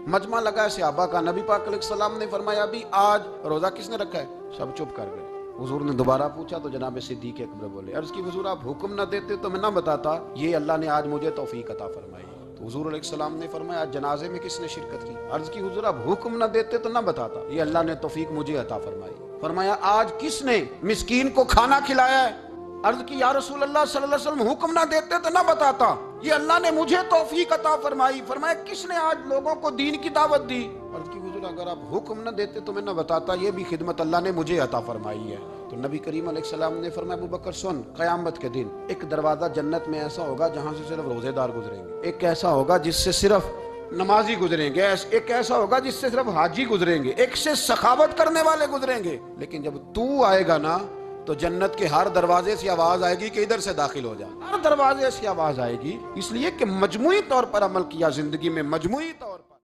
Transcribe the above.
مجمع لگا ہے صحابہ کا، نبی پاک علیہ السلام نے فرمایا ابھی آج روزہ کس نے رکھا ہے؟ سب چپ کر گئے۔ حضور نے دوبارہ پوچھا تو جناب صدیق اکبر بولے، عرض کی حضور آپ حکم نہ دیتے تو میں نہ بتاتا، یہ اللہ نے آج مجھے توفیق عطا فرمائی۔ تو حضور علیہ السلام نے فرمایا آج جنازے میں کس نے شرکت کی؟ عرض کی حضور آپ حکم نہ دیتے تو نہ بتاتا، یہ اللہ نے توفیق مجھے عطا فرمائی۔ فرمایا آج کس نے مسکین کو کھانا کھلایا ہے؟ عرض کی یا رسول اللہ صلی اللہ علیہ وسلم حکم نہ دیتے تو نہ بتاتا، یہ اللہ نے مجھے توفیق عطا فرمائی۔ فرمایا کس نے آج لوگوں کو دین کی دعوت دی؟ عرض کی حضور اگر آپ حکم نہ دیتے تو میں نہ بتاتا، یہ بھی خدمت اللہ نے مجھے عطا فرمائی ہے۔ تو نبی کریم علیہ السلام نے فرمایا ابو بکر سن، قیامت کے دن ایک دروازہ جنت میں ایسا ہوگا جہاں سے صرف روزے دار گزریں گے، ایک ایسا ہوگا جس سے صرف نمازی گزریں گے، ایک ایسا ہوگا جس سے صرف حاجی گزریں گے، ایک سے سخاوت کرنے والے گزریں گے۔ لیکن جب تو آئے گا نا تو جنت کے ہر دروازے سے آواز آئے گی کہ ادھر سے داخل ہو جا، ہر دروازے سے آواز آئے گی، اس لیے کہ مجموعی طور پر عمل کیا زندگی میں، مجموعی طور